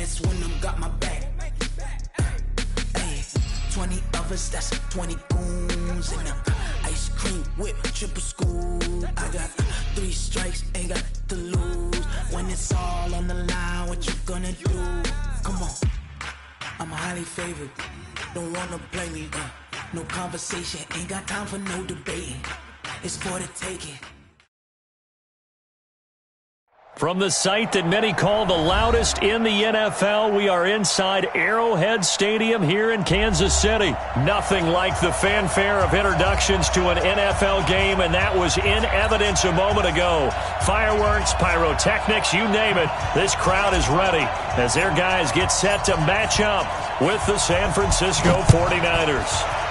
that's when I'm got my back. Hey, 20 of us, that's 20 goons. And ice cream whip, triple scoop. I got 3 strikes, ain't got to lose. When it's all on the line, what you gonna do? Come on, I'm highly favored. Don't wanna play me, no conversation, ain't got time for no debating. It's for the taking. From the site that many call the loudest in the NFL, we are inside Arrowhead Stadium here in Kansas City. Nothing like the fanfare of introductions to an NFL game, and that was in evidence a moment ago. Fireworks, pyrotechnics, you name it. This crowd is ready as their guys get set to match up with the San Francisco 49ers.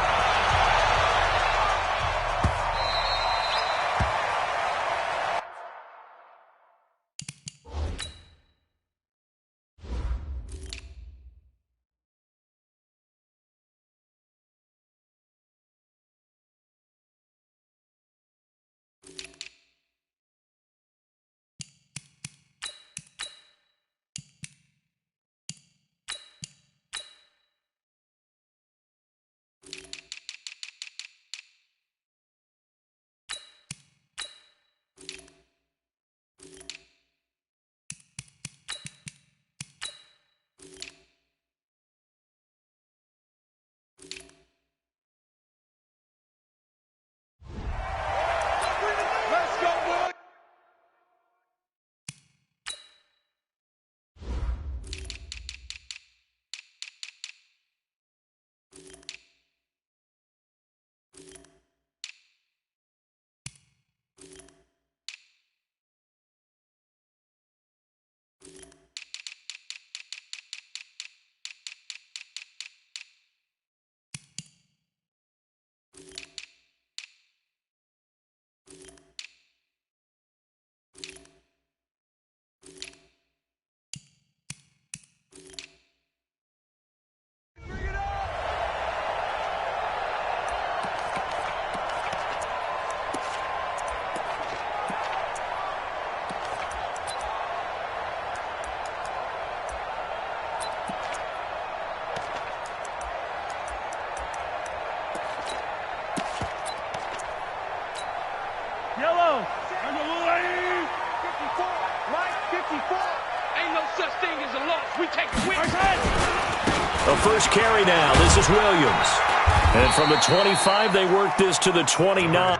Yellow. 54. Right, 54. Ain't no such thing as a loss. We take wins. A first carry now. This is Williams. And from the 25, they work this to the 29.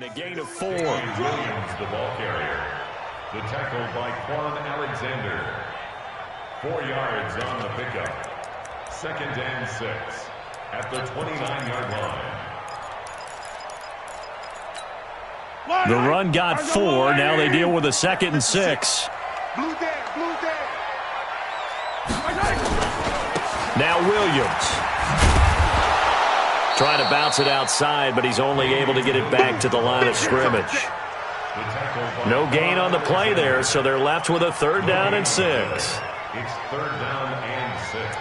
A gain of 4. Williams, the ball carrier. The tackle by Quan Alexander. 4 yards on the pickup. 2nd and 6 at the 29-yard line. The run got 4. Now they deal with a 2nd and 6. Now Williams. Trying to bounce it outside, but he's only able to get it back to the line of scrimmage. No gain on the play there, so they're left with a 3rd down and 6. It's 3rd down and 6.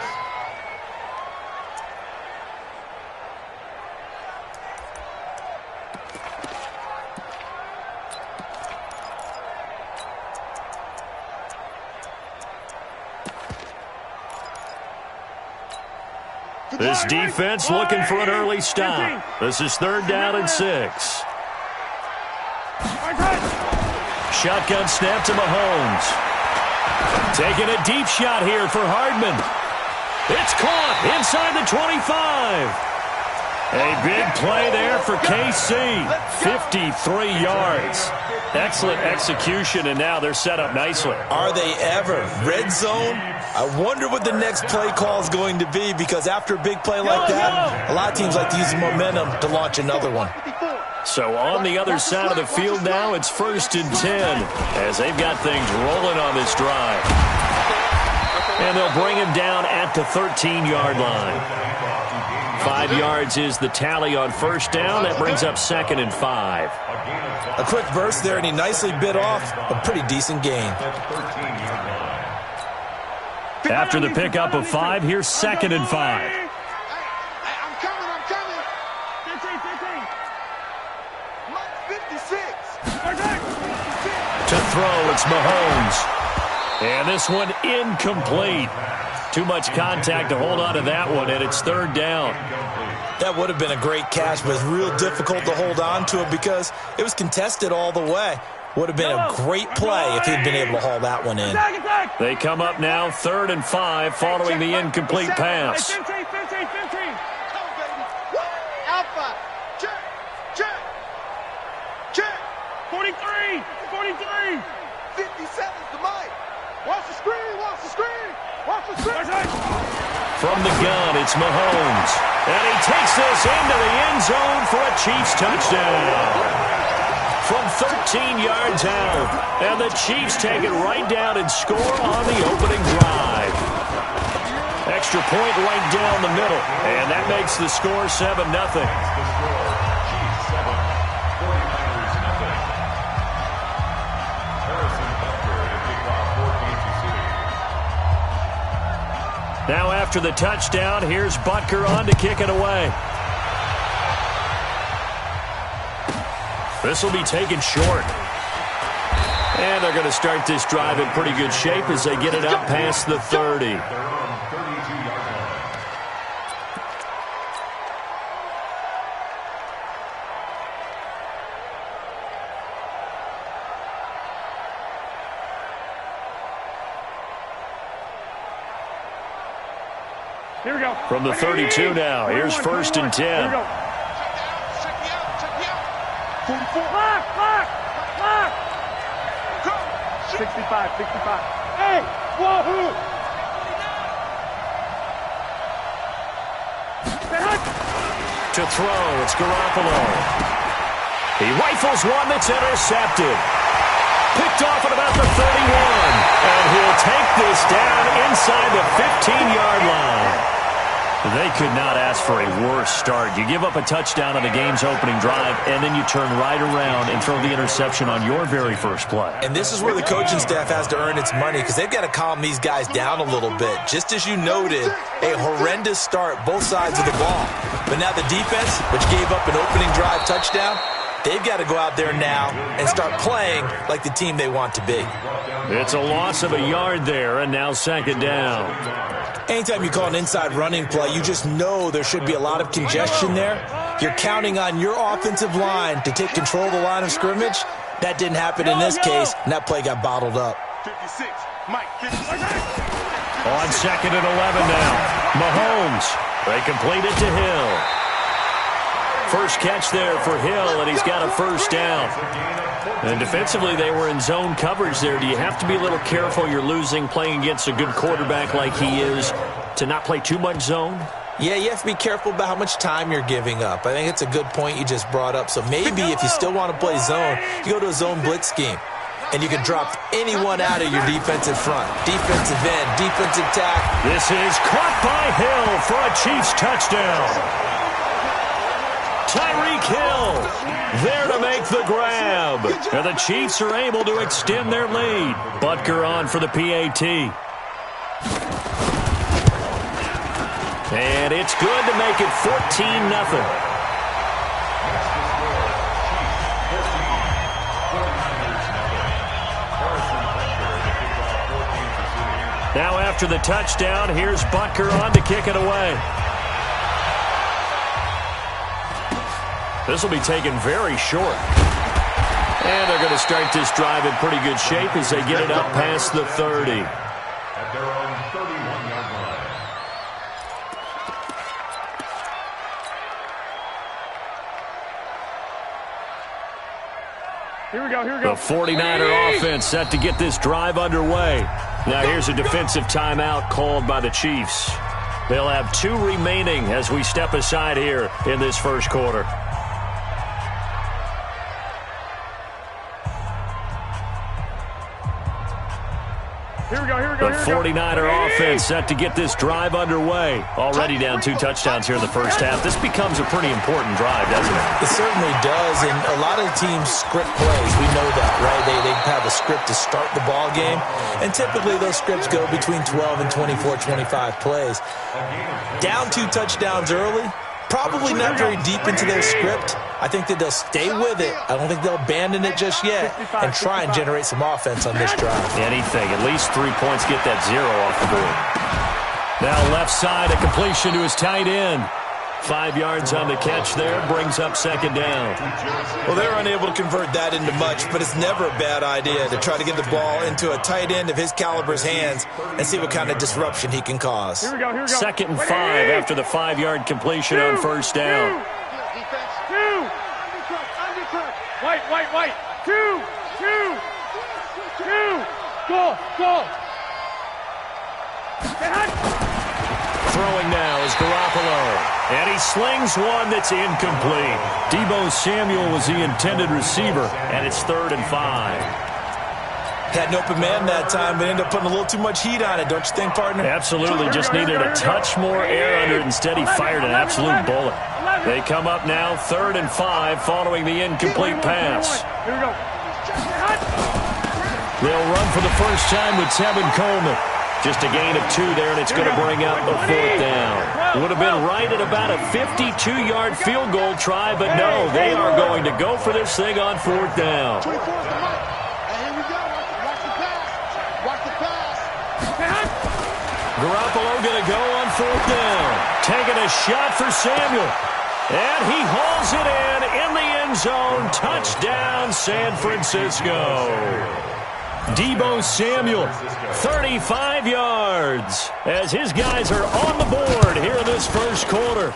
This defense looking for an early stop. This is 3rd down and 6. Shotgun snap to Mahomes. Taking a deep shot here for Hardman. It's caught inside the 25. A big play there for KC. 53 yards. Excellent execution, and now they're set up nicely. Are they ever? Red zone? I wonder what the next play call is going to be, because after a big play like that, a lot of teams like to use the momentum to launch another one. So on the other side of the field now, it's 1st and 10 as they've got things rolling on this drive. And they'll bring him down at the 13-yard line. 5 yards is the tally on 1st down. That brings up 2nd and 5. A quick burst there, and he nicely bit off a pretty decent gain. After the pickup of 5, here's 2nd and 5. I'm coming. 56. To throw, it's Mahomes. And this one incomplete. Too much contact to hold on to that one, and it's 3rd down. That would have been a great catch, but it's real difficult to hold on to it because it was contested all the way. Would have been a great play if he'd been able to haul that one in. They come up now 3rd and 5 following the incomplete pass. 15. Alpha. Check. 43. 57's the mic. Watch the screen. From the gun, it's Mahomes. And he takes this into the end zone for a Chiefs touchdown. From 13 yards out. And the Chiefs take it right down and score on the opening drive. Extra point right down the middle. And that makes the score 7-0. Now after the touchdown, here's Butker on to kick it away. This will be taken short. And they're going to start this drive in pretty good shape as they get it up past the 30. Here we go. From the 32 now, here's 1st and 10. Here we go. Check me out. 44. Lock. 65. Hey, wahoo! To throw, it's Garoppolo. He rifles one that's intercepted. Picked off at about the 31. And he'll take this down inside the 15-yard line. They could not ask for a worse start. You give up a touchdown on the game's opening drive, and then you turn right around and throw the interception on your very first play. And this is where the coaching staff has to earn its money because they've got to calm these guys down a little bit. Just as you noted, a horrendous start both sides of the ball. But now the defense, which gave up an opening drive touchdown, they've got to go out there now and start playing like the team they want to be. It's a loss of a yard there, and now 2nd down. Anytime you call an inside running play, you just know there should be a lot of congestion there. You're counting on your offensive line to take control of the line of scrimmage. That didn't happen in this case, and that play got bottled up. 56. Mike, 56. On 2nd and 11 now. Mahomes. They complete it to Hill. First catch there for Hill, and he's got a 1st down. And defensively, they were in zone coverage there. Do you have to be a little careful you're losing playing against a good quarterback like he is to not play too much zone? Yeah, you have to be careful about how much time you're giving up. I think it's a good point you just brought up. So maybe if you still want to play zone, you go to a zone blitz scheme. And you can drop anyone out of your defensive front. Defensive end, defensive tackle. This is caught by Hill for a Chiefs touchdown. Tyreek Hill there to make the grab. And the Chiefs are able to extend their lead. Butker on for the PAT. And it's good to make it 14-0. Now after the touchdown, here's Butker on to kick it away. This will be taken very short. And they're going to start this drive in pretty good shape as they get it up past the 30. At their own 31-yard line. Here we go. The 49er offense set to get this drive underway. Now here's a defensive timeout called by the Chiefs. They'll have 2 remaining as we step aside here in this first quarter. The 49er offense set to get this drive underway. Already down 2 touchdowns here in the first half. This becomes a pretty important drive, doesn't it? It certainly does, and a lot of teams script plays. We know that, right? They have a script to start the ball game, and typically those scripts go between 12 and 24, 25 plays. Down 2 touchdowns early, probably not very deep into their script. I think that they'll stay with it. I don't think they'll abandon it just yet and try and generate some offense on this drive. Anything. At least 3 points, get that 0 off the board. Now left side, a completion to his tight end. 5 yards on the catch there, brings up second down. Well, they were unable to convert that into much, but it's never a bad idea to try to get the ball into a tight end of his caliber's hands and see what kind of disruption he can cause. Here we go. Second and 5 after the 5-yard completion on first down. Two. White. Two. Go. Throwing now is Garoppolo. And he slings one that's incomplete. Deebo Samuel was the intended receiver, and it's 3rd and 5. Had an open man that time, but ended up putting a little too much heat on it, don't you think, partner? Absolutely. Just needed a touch more air under it. Instead, he fired an absolute bullet. They come up now 3rd and 5 following the incomplete pass. Here we go. They'll run for the first time with Tevin Coleman. Just a gain of 2 there, and it's going to bring up a 4th down. Would have been right at about a 52-yard field goal try, but no, they are going to go for this thing on 4th down. Garoppolo going to go on 4th down. Taking a shot for Samuel. And he hauls it in the end zone. Touchdown, San Francisco. Deebo Samuel, 35 yards, as his guys are on the board here in this first quarter.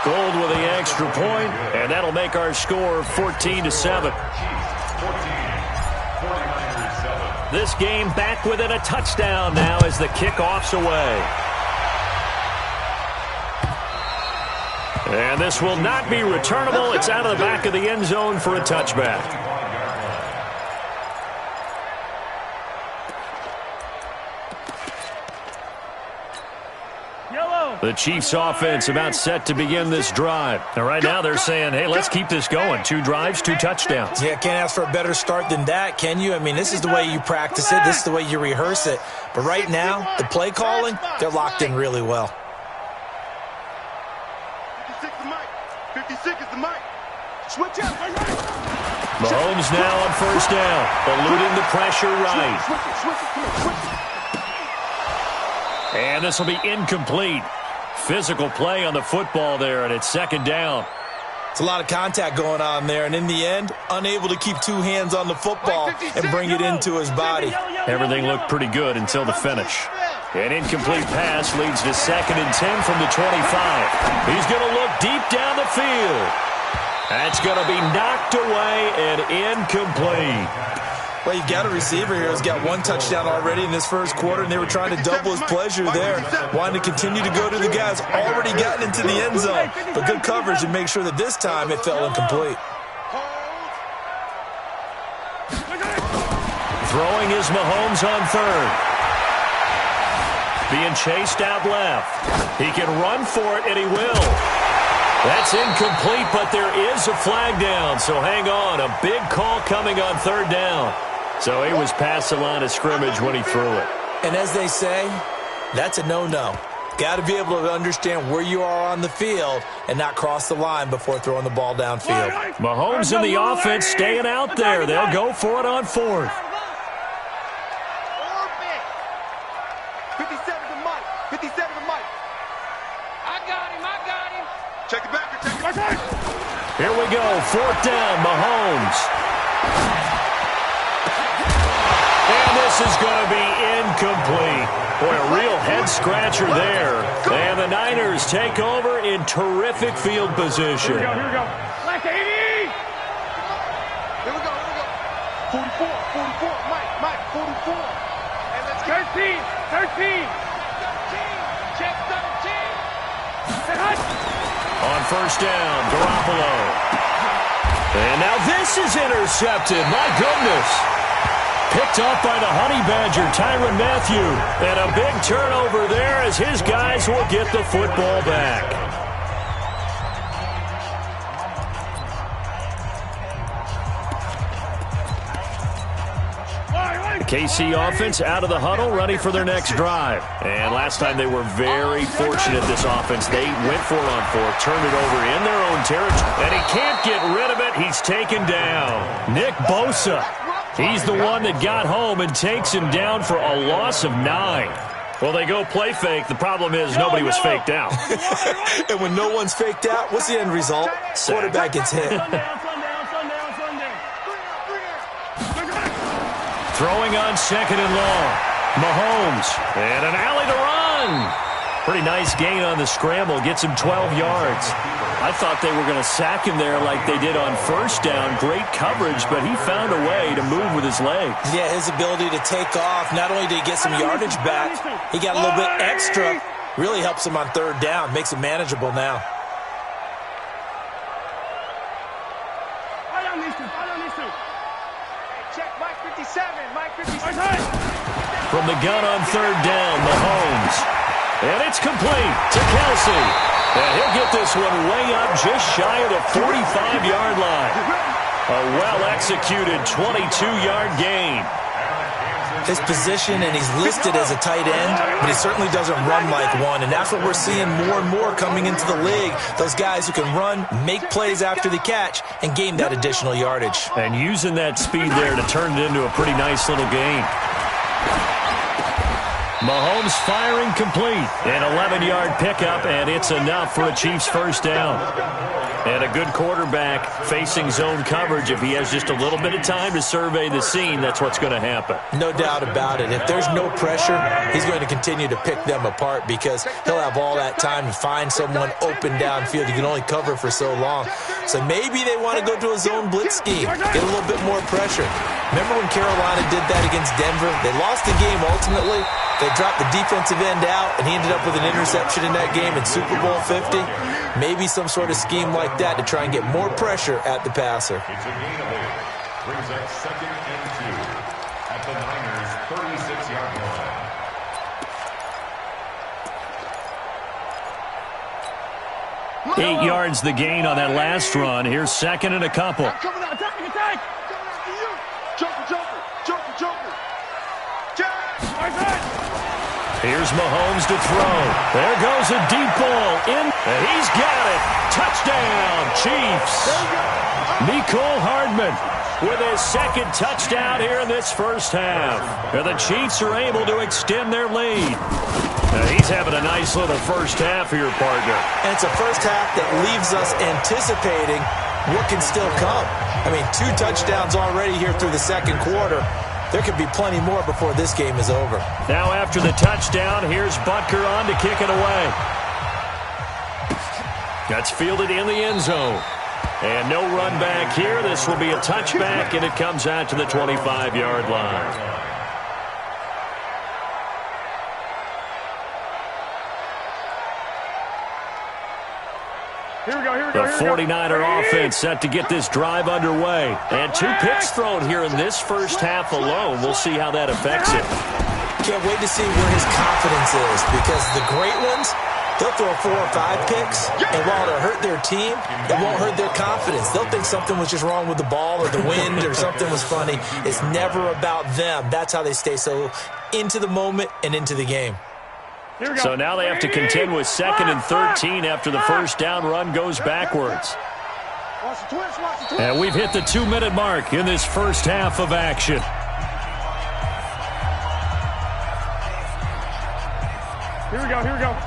Gold with the extra point, and that'll make our score 14-7. This game back within a touchdown now as the kickoff's away. And this will not be returnable. It's out of the back of the end zone for a touchback. The Chiefs offense about set to begin this drive. And right now they're saying, hey, let's keep this going. 2 drives, 2 touchdowns. Yeah, can't ask for a better start than that, can you? I mean, this is the way you practice it. This is the way you rehearse it. But right now, the play calling, they're locked in really well. 56 is the mic. Switch out. Mahomes now on first down, eluding the pressure right. And this will be incomplete. Physical play on the football there, and it's second down. It's a lot of contact going on there, and in the end, unable to keep 2 hands on the football and bring it into his body. Everything looked pretty good until the finish. An incomplete pass leads to 2nd and 10 from the 25. He's going to look deep down the field. That's going to be knocked away and incomplete. Well, you got a receiver here who's got 1 touchdown already in this first quarter, and they were trying to double his pleasure there, wanting to continue to go to the guys already gotten into the end zone. But good coverage and make sure that this time it fell incomplete. Throwing is Mahomes on 3rd. Being chased out left. He can run for it, and he will. That's incomplete, but there is a flag down, so hang on. A big call coming on 3rd down. So he was past the line of scrimmage when he threw it. And as they say, that's a no-no. Got to be able to understand where you are on the field and not cross the line before throwing the ball downfield. Mahomes in the offense staying out there. They'll go for it on 4th. 57 to Mike. 57 to Mike. I got him. Check it back. Here we go. 4th down, Mahomes. And this is going to be incomplete. Boy, a real head-scratcher there. And the Niners take over in terrific field position. Here we go. Like 80. Here we go. 44. Mike, 44. And let's get 13. Check 13. On first down, Garoppolo. And now this is intercepted. My goodness. Picked off by the Honey Badger, Tyrann Mathieu. And a big turnover there as his guys will get the football back. KC offense out of the huddle, ready for their next drive. And last time they were very fortunate, this offense. They went for it on fourth, turned it over in their own territory, and he can't get rid of it. He's taken down. Nick Bosa, he's the one that got home and takes him down for a loss of 9. Well, they go play fake. The problem is nobody was faked out. And when no one's faked out, what's the end result? Quarterback gets hit. Throwing on 2nd and long. Mahomes. And an alley to run. Pretty nice gain on the scramble. Gets him 12 yards. I thought they were going to sack him there like they did on 1st down. Great coverage, but he found a way to move with his legs. Yeah, his ability to take off. Not only did he get some yardage back, he got a little bit extra. Really helps him on 3rd down. Makes it manageable now. From the gun on 3rd down, Mahomes. And it's complete to Kelsey. And he'll get this one way up just shy of the 45-yard line. A well-executed 22-yard gain. His position, and he's listed as a tight end, but he certainly doesn't run like one, and that's what we're seeing more and more coming into the league. Those guys who can run, make plays after the catch, and gain that additional yardage. And using that speed there to turn it into a pretty nice little gain. Mahomes firing complete. An 11-yard pickup, and it's enough for a Chiefs 1st down. And a good quarterback facing zone coverage. If he has just a little bit of time to survey the scene, that's what's going to happen. No doubt about it. If there's no pressure, he's going to continue to pick them apart because he'll have all that time to find someone open downfield. You can only cover for so long. So maybe they want to go to a zone blitz scheme, get a little bit more pressure. Remember when Carolina did that against Denver? They lost the game ultimately. They dropped the defensive end out, and he ended up with an interception in that game in Super Bowl 50. Maybe some sort of scheme like that to try and get more pressure at the passer. It's a gain of 8. Brings up 2nd and 2 at the Niners' 36-yard line. 8 yards the gain on that last run. Here's 2nd and a couple. Coming out, attack! Coming out to you! Joker! Here's Mahomes to throw. There goes a deep ball in, and he's got it. Touchdown, Chiefs. Mecole Hardman with his 2nd touchdown here in this 1st half. And the Chiefs are able to extend their lead. He's having a nice little 1st half here, partner. And it's a 1st half that leaves us anticipating what can still come. I mean, 2 touchdowns already here through the 2nd quarter. There could be plenty more before this game is over. Now after the touchdown, here's Butker on to kick it away. That's fielded in the end zone. And no run back here. This will be a touchback, and it comes out to the 25-yard line. The 49er offense set to get this drive underway. And 2 picks thrown here in this 1st half alone. We'll see how that affects it. Can't wait to see where his confidence is, because the great ones, they'll throw 4 or 5 picks, and while it'll hurt their team, it won't hurt their confidence. They'll think something was just wrong with the ball or the wind or something was funny. It's never about them. That's how they stay so into the moment and into the game. So now they have to contend with 2nd and 13 after the 1st down run goes backwards. And we've hit the 2-minute mark in this 1st half of action. Here we go.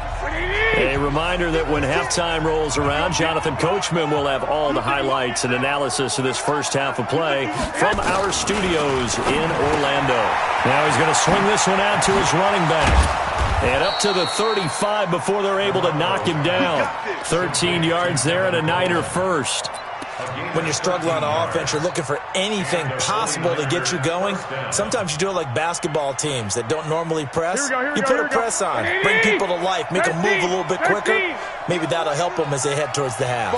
A reminder that when halftime rolls around, Jonathan Coachman will have all the highlights and analysis of this 1st half of play from our studios in Orlando. Now he's going to swing this one out to his running back. And up to the 35 before they're able to knock him down. 13 yards there and a Niner 1st. When you're struggling on offense, you're looking for anything possible to get you going. Sometimes you do it like basketball teams that don't normally press. You put a press on, bring people to life, make them move a little bit quicker. Maybe that'll help them as they head towards the half.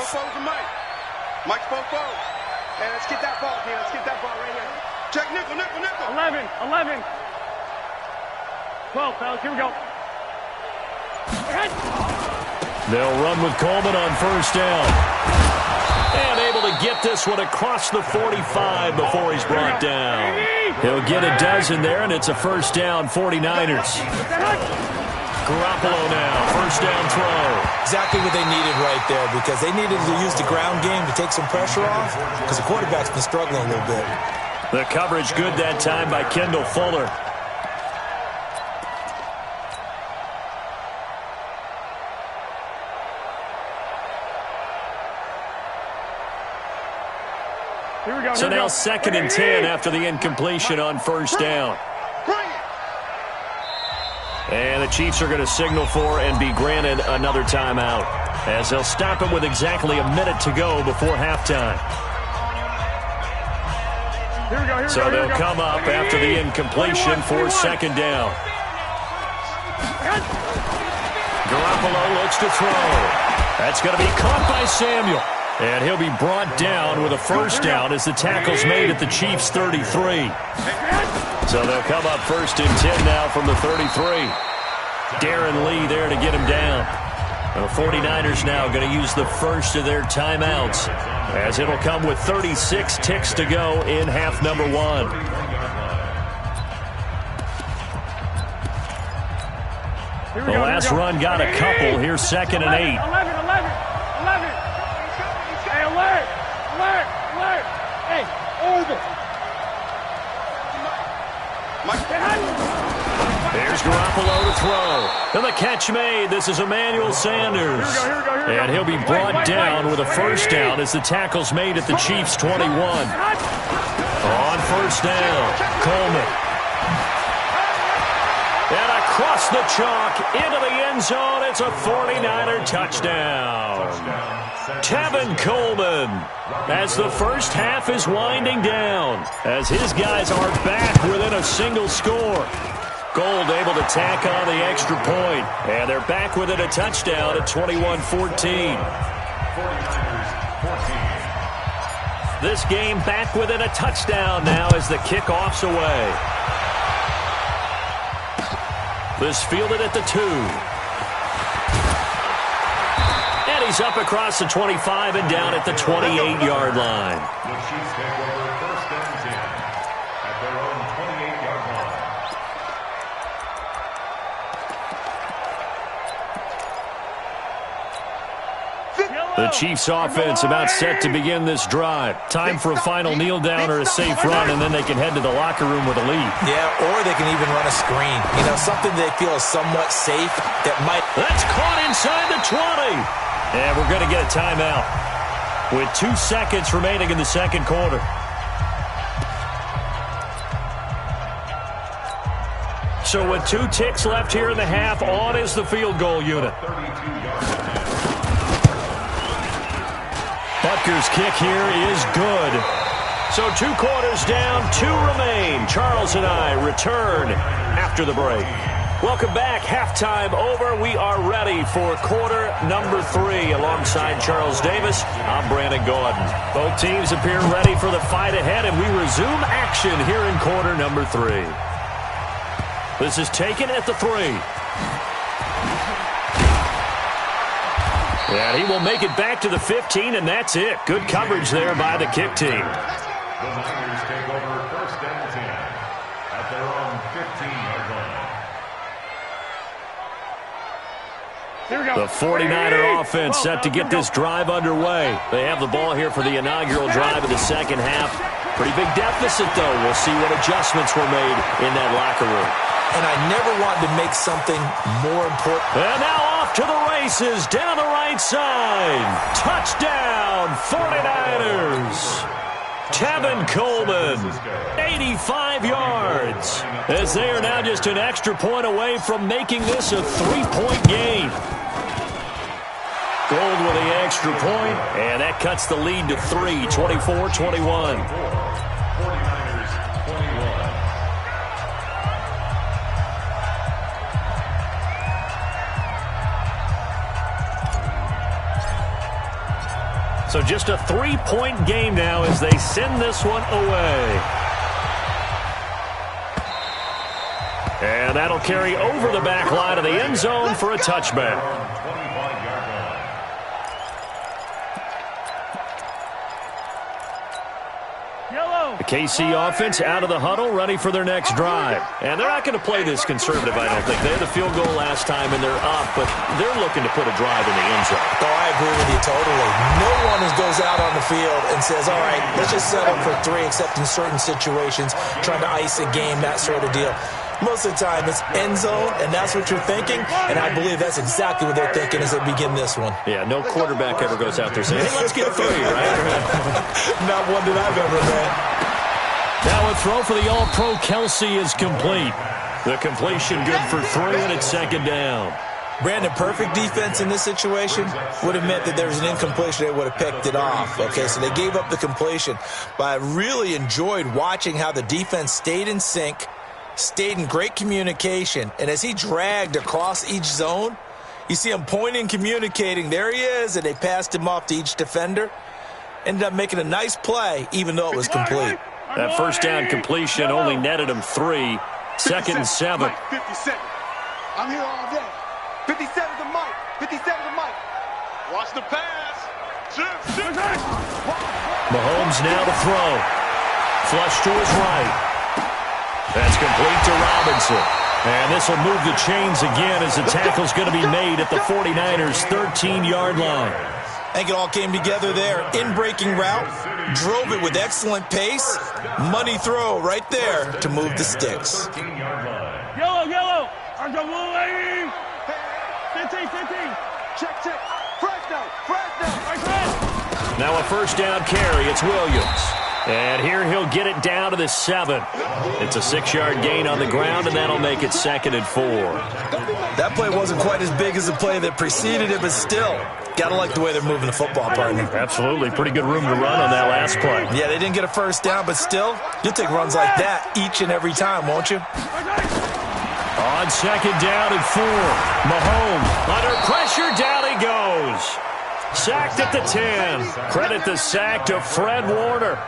Mike's Fofo. And let's get that ball, man. Let's get that ball right here. Check nickel, nickel, nickel. 11, 11. 12, fellas, here we go. They'll run with Coleman on first down. And able to get this one across the 45 before he's brought down. He'll get a dozen there, and it's a first down, 49ers. Garoppolo now, first down throw. Exactly what they needed right there, because they needed to use the ground game to take some pressure off, because the quarterback's been struggling a little bit. The coverage good that time by Kendall Fuller. So now 2nd and 10 after the incompletion on first down. And the Chiefs are going to signal for and be granted another timeout, as they'll stop it with exactly a minute to go before halftime. So they'll come up after the incompletion for 2nd down. Garoppolo looks to throw. That's going to be caught by Samuel. And he'll be brought down with a first down as the tackle's made at the Chiefs' 33. So they'll come up 1st and 10 now from the 33. Darren Lee there to get him down. The 49ers now going to use the first of their timeouts, as it'll come with 36 ticks to go in half number 1. The last run got a couple. Here's 2nd and 8. 11. Hey, alert! Hey, over! There's Garoppolo to throw. And the catch made. This is Emmanuel Sanders. And he'll be brought down with a first down as the tackle's made at the Chiefs' 21. On first down, Coleman. And across the chalk into the end zone, it's a 49er touchdown. Tevin Coleman, as the first half is winding down, as his guys are back within a single score. Gold able to tack on the extra point, and they're back within a touchdown at 21-14. This game back within a touchdown now as the kickoff's away. This fielded at the 2. And he's up across the 25 and down at the 28-yard line. The Chiefs take over 1st and 10 at their own 28-yard line. The Chiefs offense about set to begin this drive. Time for a final kneel down or a safe run, and then they can head to the locker room with a lead. Yeah, or they can even run a screen. You know, something they feel is somewhat safe that might... That's caught inside the 20. And we're going to get a timeout with 2 seconds remaining in the second quarter. So with 2 ticks left here in the half, on is the field goal unit. Butker's kick here is good. So 2 quarters down, 2 remain. Charles and I return after the break. Welcome back. Halftime over. We are ready for quarter number 3. Alongside Charles Davis, I'm Brandon Gordon. Both teams appear ready for the fight ahead, and we resume action here in quarter number 3. This is taken at the 3. And he will make it back to the 15, and that's it. Good coverage there by the kick team. The Niners take over 1st and 10 at their own 15-yard line. The 49er offense set to get this drive underway. They have the ball here for the inaugural drive of the second half. Pretty big deficit, though. We'll see what adjustments were made in that locker room. And I never wanted to make something more important. And now off to the races down the right side. Touchdown, 49ers. Tevin Coleman, 85 yards, as they are now just an extra point away from making this a 3-point game. Gold with the extra point, and that cuts the lead to 3, 24-21. 49ers 21. So just a 3-point game now as they send this one away. And that'll carry over the back line of the end zone for a touchback. The KC offense out of the huddle, ready for their next drive. And they're not going to play this conservative, I don't think. They had the field goal last time, and they're up, but they're looking to put a drive in the end zone. Oh, I agree with you totally. No one goes out on the field and says, all right, let's just settle for 3, except in certain situations, trying to ice a game, that sort of deal. Most of the time, it's end zone, and that's what you're thinking, and I believe that's exactly what they're thinking as they begin this one. Yeah, no quarterback ever goes out there saying, hey, let's get 3, right? Not one that I've ever read. Now a throw for the All-Pro Kelsey is complete. The completion good for 3, and it's second down. Brandon, perfect defense in this situation would have meant that there was an incompletion. They would have picked it off. Okay, so they gave up the completion. But I really enjoyed watching how the defense stayed in sync, stayed in great communication, and as he dragged across each zone, you see him pointing, communicating. There he is, and they passed him off to each defender. Ended up making a nice play, even though it was complete. That first down completion only netted him 3. Second and 7. 57. I'm here all day. 57 to Mike. 57 to Mike. Watch the pass. Mahomes now to throw. Flush to his right. That's complete to Robinson. And this will move the chains again as the tackle's going to be made at the 49ers' 13-yard line. I think it all came together there. In-breaking route. Drove it with excellent pace. Money throw right there to move the sticks. Yellow. Arjabuli. 15. Check. Fresno. Now a first down carry. It's Williams. And here he'll get it down to the 7. It's a 6-yard gain on the ground, and that'll make it 2nd and 4. That play wasn't quite as big as the play that preceded it, but still, got to like the way they're moving the football, partner. Absolutely. Pretty good room to run on that last play. Yeah, they didn't get a first down, but still, you'll take runs like that each and every time, won't you? On second down and 4. Mahomes under pressure. Down he goes. Sacked at the 10. Credit the sack to Fred Warner.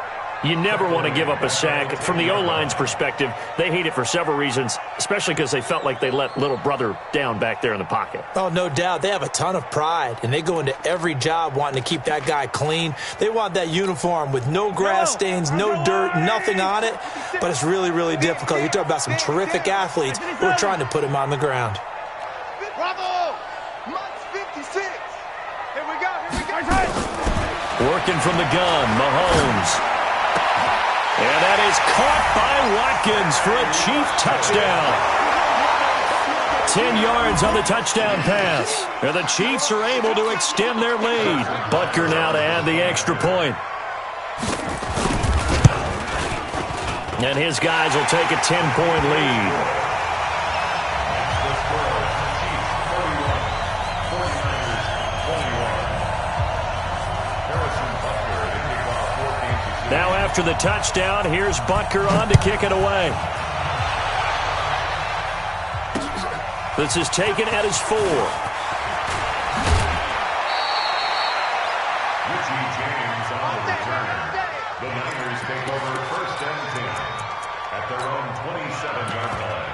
You never want to give up a sack. From the O-line's perspective, they hate it for several reasons, especially because they felt like they let little brother down back there in the pocket. Oh, no doubt. They have a ton of pride, and they go into every job wanting to keep that guy clean. They want that uniform with no grass stains, no dirt, nothing on it, but it's really, really difficult. You're talking about some terrific athletes who are trying to put him on the ground. Bravo! Mike's 56. Here we go. Working from the gun, Mahomes. And that is caught by Watkins for a Chief touchdown. 10 yards on the touchdown pass. And the Chiefs are able to extend their lead. Butker now to add the extra point. And his guys will take a 10-point lead. Now after the touchdown, here's Butker on to kick it away. This is taken at his 4. Richie James on the return. The Niners take over 1st and 10 at their own 27-yard line.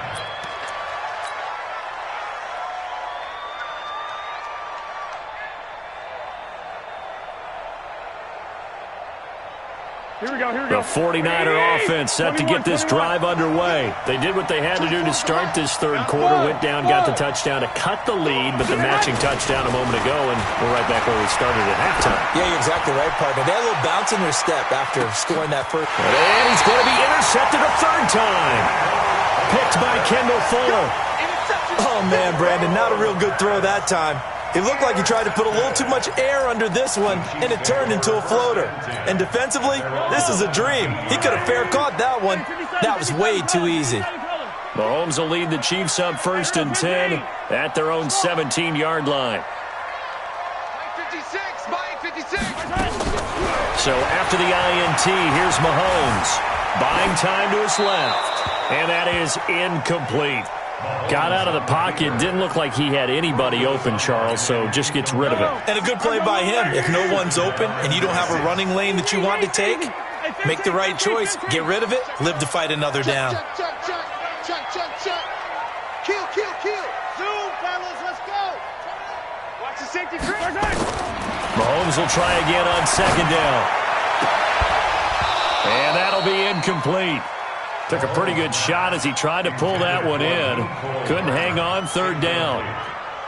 Here we go. The 49er offense set to get this drive underway. They did what they had to do to start this third quarter, went down, got the touchdown to cut the lead, but the matching touchdown a moment ago, and we're right back where we started at halftime. Yeah, you're exactly right, partner. They had a little bounce in their step after scoring that first. And he's going to be intercepted a 3rd time. Picked by Kendall Fuller. Oh, man, Brandon, not a real good throw that time. It looked like he tried to put a little too much air under this one, and it turned into a floater. And defensively, this is a dream. He could have fair caught that one. That was way too easy. Mahomes will lead the Chiefs up 1st and 10 at their own 17-yard line. Mike 56. So after the INT, here's Mahomes. Buying time to his left. And that is incomplete. Got out of the pocket. Didn't look like he had anybody open, Charles, so just gets rid of it. And a good play by him. If no one's open and you don't have a running lane that you want to take, make the right choice. Get rid of it. Live to fight another down. Check. Watch the safety, Chris. Mahomes will try again on second down. And that'll be incomplete. Took a pretty good shot as he tried to pull that one in. Couldn't hang on third down.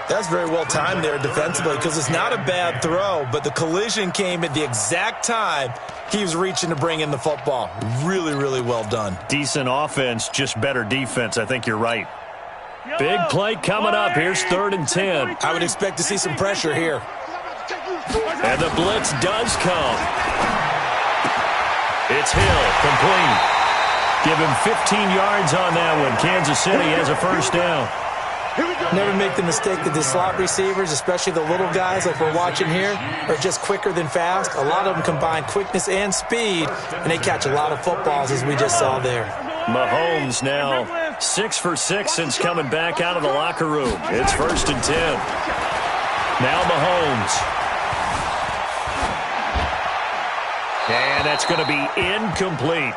That's very well timed there defensively because it's not a bad throw, but the collision came at the exact time he was reaching to bring in the football. Really, really well done. Decent offense, just better defense. I think you're right. Big play coming up. Here's 3rd and 10. I would expect to see some pressure here. And the blitz does come. It's Hill, complete. Give him 15 yards on that one. Kansas City has a first down. Never make the mistake that the slot receivers, especially the little guys like we're watching here, are just quicker than fast. A lot of them combine quickness and speed, and they catch a lot of footballs, as we just saw there. Mahomes now 6 for 6 since coming back out of the locker room. It's 1st and 10. Now Mahomes. And that's going to be incomplete.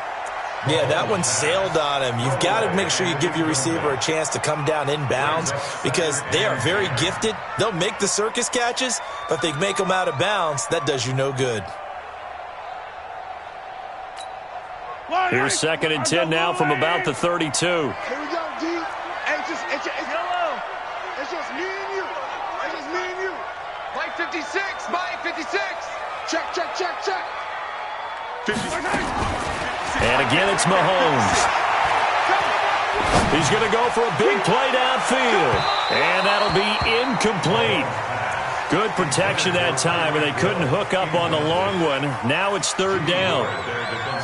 Yeah, that one sailed on him. You've got to make sure you give your receiver a chance to come down inbounds because they are very gifted. They'll make the circus catches, but if they make them out of bounds, that does you no good. Here's 2nd and 10 now from about the 32. Here we go, D. It's just me and you. It's just me and you. Mike 56. Mike 56. Check. 50. And again, it's Mahomes. He's going to go for a big play downfield. And that'll be incomplete. Good protection that time, and they couldn't hook up on the long one. Now it's 3rd down.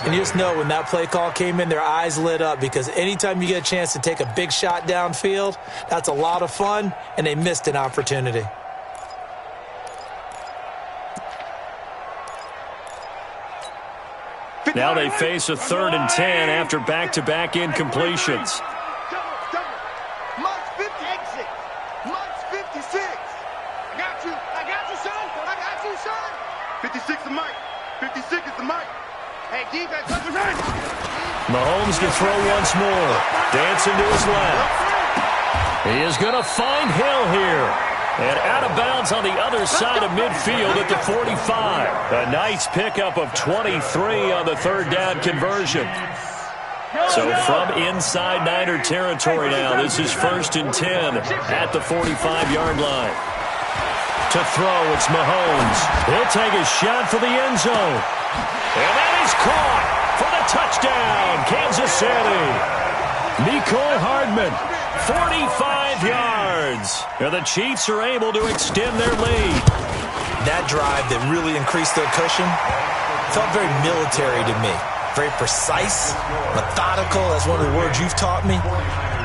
And you just know when that play call came in, their eyes lit up because anytime you get a chance to take a big shot downfield, that's a lot of fun, and they missed an opportunity. Now they face a 3rd and 10 after back-to-back incompletions. Mike's 50. Exit. Mike's 56. I got you, son. I got you, son. 56 is Mike. 56 is the Mike. Hey, defense, touch his hand. Mahomes to throw once more. Dancing to his left. He is going to find Hill here. And out of bounds on the other side of midfield at the 45. A nice pickup of 23 on the 3rd down conversion. So from inside Niner territory now, this is 1st and 10 at the 45-yard line. To throw, it's Mahomes. He'll take a shot for the end zone. And that is caught for the touchdown, Kansas City. Mecole Hardman, 45 yards. And the Chiefs are able to extend their lead. That drive that really increased their cushion felt very military to me. Very precise, methodical. That's one of the words you've taught me.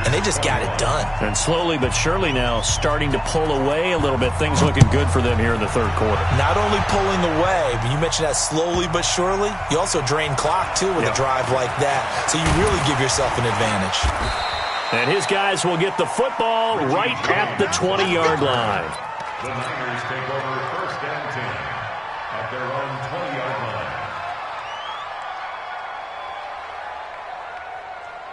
And they just got it done. And slowly but surely now starting to pull away a little bit. Things looking good for them here in the 3rd quarter. Not only pulling away, but you mentioned that slowly but surely. You also drain clock, too, with a drive like that. So you really give yourself an advantage. And his guys will get the football right at the 20-yard line. The Niners take over 1st and 10 at their own 20-yard line.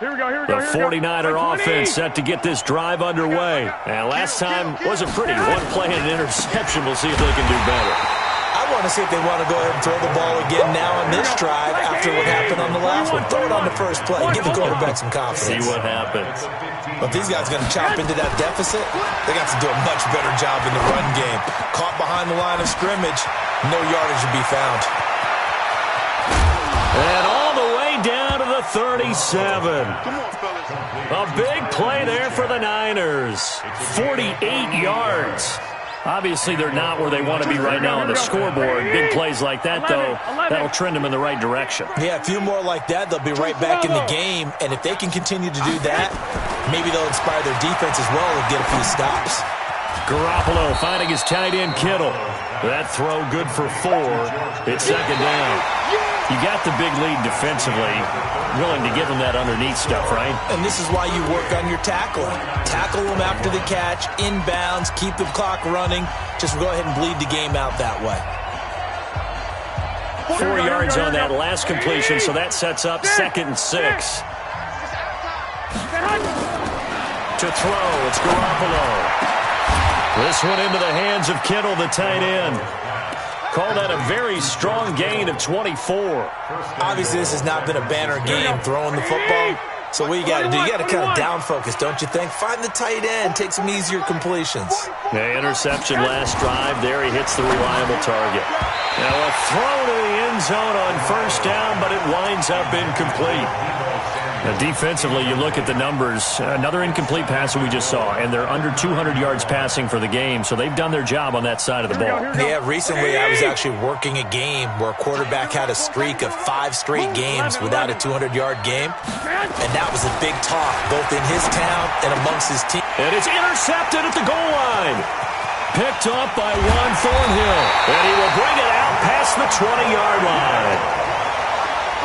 Here we go. The 49er offense set to get this drive underway. And last time was a pretty one-play and an interception. We'll see if they can do better. I want to see if they want to go ahead and throw the ball again now on this drive after what happened on the last one. Throw it on the first play. Give the quarterback some confidence. See what happens. But if these guys are going to chop into that deficit, they got to do a much better job in the run game. Caught behind the line of scrimmage, no yardage to be found. And all the way down to the 37. A big play there for the Niners. 48 yards. Obviously, they're not where they want to be right now on the scoreboard. Big plays like that, though, that'll trend them in the right direction. Yeah, a few more like that, they'll be right back in the game. And if they can continue to do that, maybe they'll inspire their defense as well and get a few stops. Garoppolo finding his tight end Kittle. That throw good for 4. It's 2nd down. You got the big lead defensively. Willing to give them that underneath stuff, right? And this is why you work on your tackling. Tackle them after the catch, inbounds, keep the clock running. Just go ahead and bleed the game out that way. 4 yards on that last completion, so that sets up 2nd and 6. To throw, it's Garoppolo. This one into the hands of Kittle, the tight end. Call that a very strong gain of 24. Obviously, this has not been a banner game throwing the football. So what you got to do, you got to kind of down focus, don't you think? Find the tight end, take some easier completions. The interception last drive. There he hits the reliable target. Now a throw to the end zone on first down, but it winds up incomplete. Now defensively, you look at the numbers. Another incomplete pass that we just saw, and they're under 200 yards passing for the game, so they've done their job on that side of the ball. Yeah, recently I was actually working a game where a quarterback had a streak of 5 straight games without a 200-yard game, and that was a big talk both in his town and amongst his team. And it's intercepted at the goal line. Picked up by Juan Thornhill, and he will bring it out past the 20-yard line.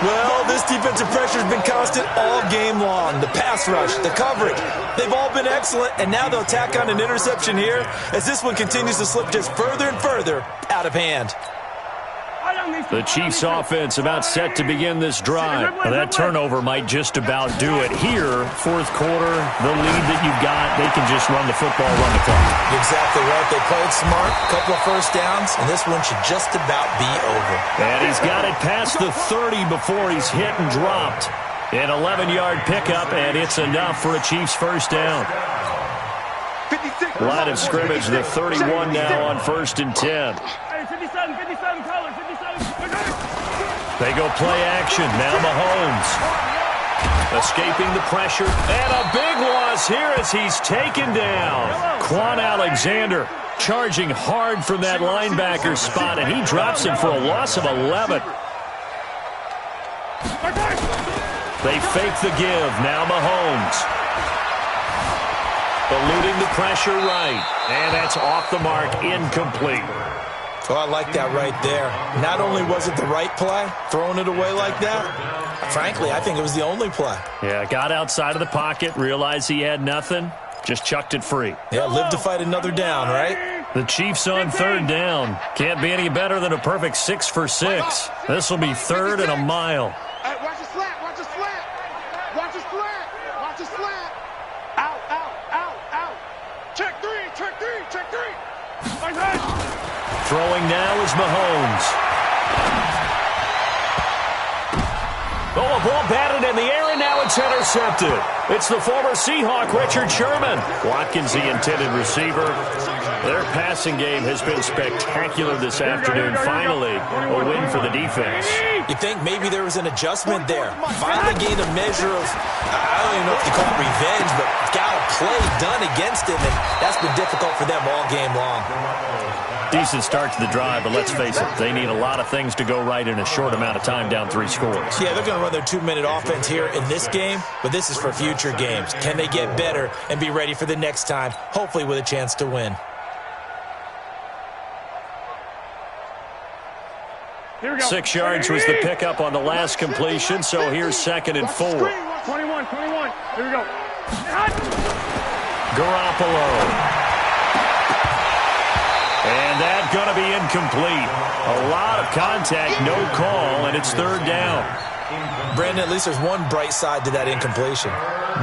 Well, this defensive pressure has been constant all game long. The pass rush, the coverage, they've all been excellent, and now they'll tack on an interception here as this one continues to slip just further and further out of hand. The Chiefs offense about set to begin this drive. Well, that turnover might just about do it. Here, fourth quarter, the lead that you've got, they can just run the football, run the clock. Exactly right. They played smart, a couple of first downs, and this one should just about be over. And he's got it past the 30 before he's hit and dropped. An 11-yard pickup, and it's enough for a Chiefs first down. Line of scrimmage, the 31 now on 1st and 10. They go play action. Now Mahomes. Escaping the pressure. And a big loss here as he's taken down. Quan Alexander charging hard from that linebacker spot, and he drops him for a loss of 11. They fake the give. Now Mahomes. Eluding the pressure right. And that's off the mark. Incomplete. Oh, I like that right there. Not only was it the right play, throwing it away like that, frankly, I think it was the only play. Yeah, got outside of the pocket, realized he had nothing, just chucked it free. Yeah, live to fight another down, right? The Chiefs on 3rd down. Can't be any better than a perfect 6 for 6. This will be 3rd and a mile. Hey, watch the slant, watch the slant. Watch the slant, watch the slant. Out, out, out, out. Check 3, check 3, check 3. Throwing now is Mahomes. Oh, a ball batted in the air, and now it's intercepted. It's the former Seahawk, Richard Sherman. Watkins, the intended receiver. Their passing game has been spectacular this afternoon. Finally, a win for the defense. You think maybe there was an adjustment there. Finally gained a measure of, I don't even know if you call it revenge, but got a play done against him, and that's been difficult for them all game long. Decent start to the drive, but let's face it, they need a lot of things to go right in a short amount of time, down 3 scores. Yeah, they're going to run their 2-minute offense here in this game, but this is for future games. Can they get better and be ready for the next time, hopefully with a chance to win? Here we go. 6 yards was the pickup on the last completion, so here's 2nd and 4. 21. Here we go. Garoppolo. And that's going to be incomplete. A lot of contact, no call, and it's 3rd down. Brandon, at least there's one bright side to that incompletion.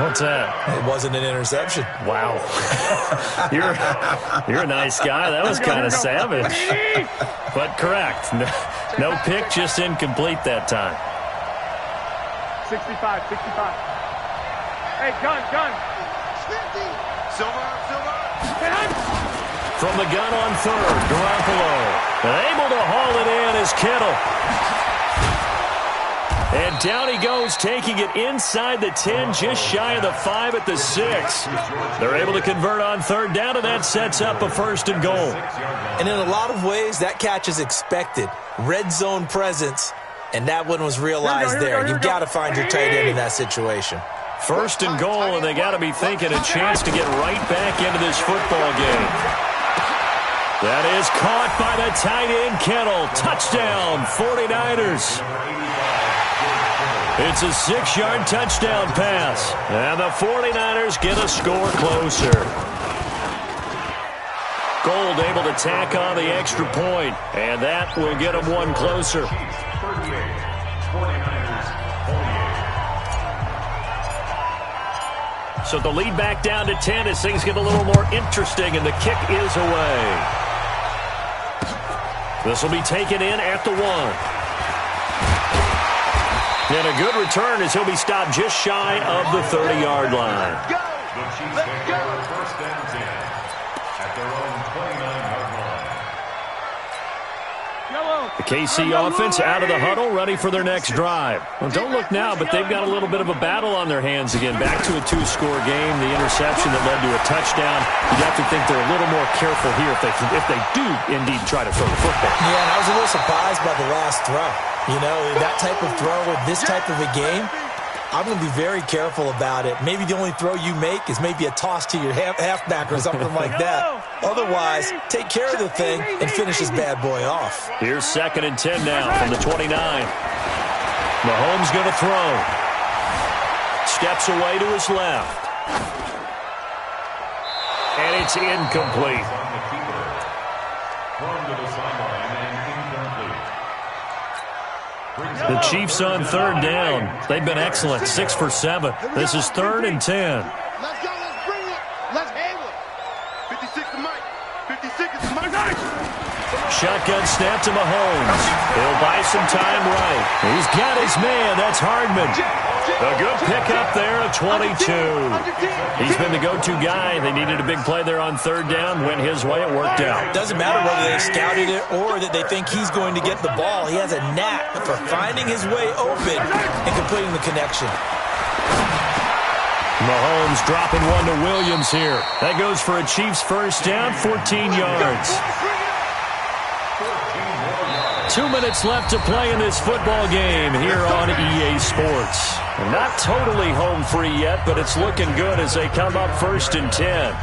What's that? It wasn't an interception. Wow. You're a nice guy. That was kind of savage. But correct. No pick, just incomplete that time. 65. Hey, gun. Silver. From the gun on 3rd, Garoppolo. Able to haul it in is Kittle. And down he goes, taking it inside the 10, just shy of the 5 at the 6. They're able to convert on 3rd down, and that sets up a 1st and goal. And in a lot of ways, that catch is expected. Red zone presence, and that one was realized there. You've got to find your tight end in that situation. 1st and goal, and they got to be thinking a chance to get right back into this football game. That is caught by the tight end, Kittle. Touchdown, 49ers. It's a 6-yard touchdown pass. And the 49ers get a score closer. Gold able to tack on the extra point, and that will get them one closer. So the lead back down to 10 as things get a little more interesting, and the kick is away. This will be taken in at the 1. And a good return as he'll be stopped just shy of the 30-yard line. The Chiefs take over first down 10 at their own 29-yard line. The KC offense out of the huddle, ready for their next drive. Well, don't look now, but they've got a little bit of a battle on their hands again. Back to a 2-score game. The interception that led to a touchdown. You'd have to think they're a little more careful here if they do indeed try to throw the football. Yeah, and I was a little surprised by the last throw. You know, that type of throw with this type of a game, I'm going to be very careful about it. Maybe the only throw you make is maybe a toss to your halfback or something like that. Otherwise, take care of the thing and finish this bad boy off. Here's 2nd and 10 now from the 29. Mahomes going to throw. Steps away to his left. And it's incomplete. On the keeper. Thrown to the sideline and incomplete. The Chiefs on 3rd down. They've been excellent. 6 for 7. This is 3rd and 10. Let's go. Let's bring it. Let's handle it. 56 to Mike. 56 is Mike. Shotgun snap to Mahomes. He'll buy some time right. He's got his man. That's Hardman. A good pickup there of 22. He's been the go-to guy. They needed a big play there on 3rd down. Went his way. It worked out. Doesn't matter whether they scouted it or that they think he's going to get the ball. He has a knack for finding his way open and completing the connection. Mahomes dropping one to Williams here. That goes for a Chiefs first down, 14 yards. 2 minutes left to play in this football game here on EA Sports. Not totally home free yet, but it's looking good as they come up 1st and 10.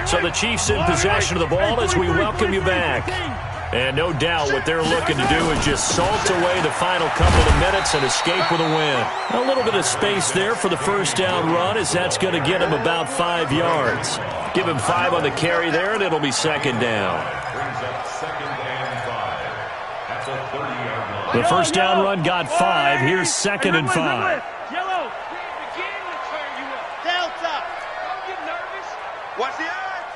So the Chiefs in possession of the ball as we welcome you back. And no doubt what they're looking to do is just salt away the final couple of minutes and escape with a win. A little bit of space there for the first down run as that's going to get him about 5 yards. Give him 5 on the carry there, and it'll be 2nd down. Brings up 2nd and 5 at the 30-yard line. The first down run got 5. Here's 2nd and 5. Yellow. Delta. Don't get nervous. Watch the odds.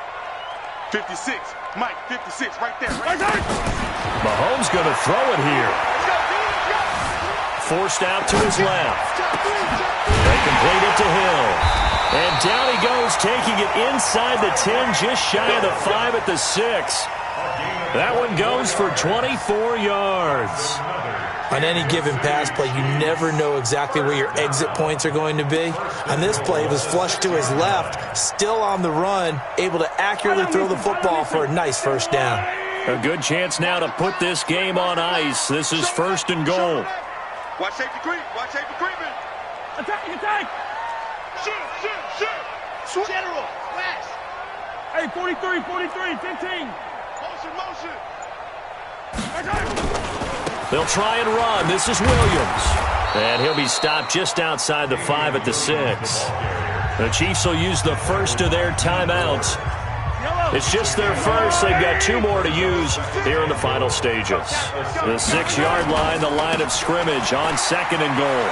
56. Mike, 56 right there. Right there. Mahomes going to throw it here. Forced out to his left. They complete it to Hill. And down he goes, taking it inside the 10, just shy of the 5 at the 6. That one goes for 24 yards. On any given pass play, you never know exactly where your exit points are going to be. On this play, it was flushed to his left, still on the run, able to accurately throw the football for a nice first down. A good chance now to put this game on ice. This is 1st and goal. Watch safety creep. Watch safety creeping. Attack, attack. Shoot. General. Flash. Hey, 43, 15. Motion. They'll try and run. This is Williams. And he'll be stopped just outside the 5 at the 6. The Chiefs will use the first of their timeouts. It's just their first. They've got 2 more to use here in the final stages. The 6-yard line, the line of scrimmage on 2nd and goal.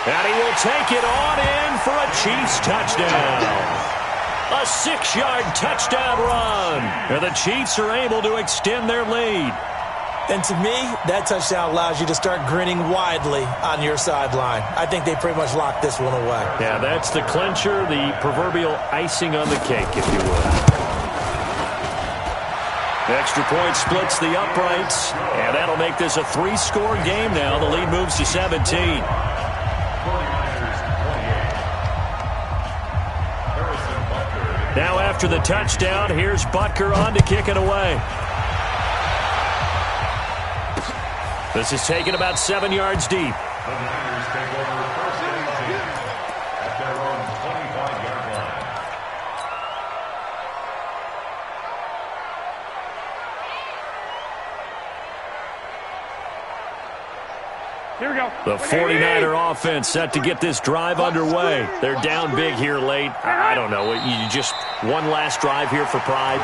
And he will take it on in for a Chiefs touchdown. A 6-yard touchdown run. And the Chiefs are able to extend their lead. And to me, that touchdown allows you to start grinning widely on your sideline. I think they pretty much locked this one away. Yeah, that's the clincher, the proverbial icing on the cake, if you would. The extra point splits the uprights, and that'll make this a 3-score game now. The lead moves to 17. Now after the touchdown, here's Butker on to kick it away. This is taken about 7 yards deep. The Niners take over 1st and 10 at their own 25-yard line. Here we go. The 49er offense set to get this drive underway. They're down big here late. I don't know. You just one last drive here for pride.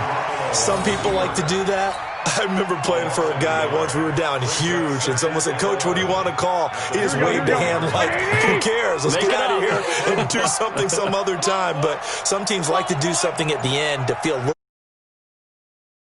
Some people like to do that. I remember playing for a guy once. We were down huge, and someone said, "Coach, what do you want to call?" He just waved a hand like, "Who cares? Let's get out of here and do something some other time." But some teams like to do something at the end to feel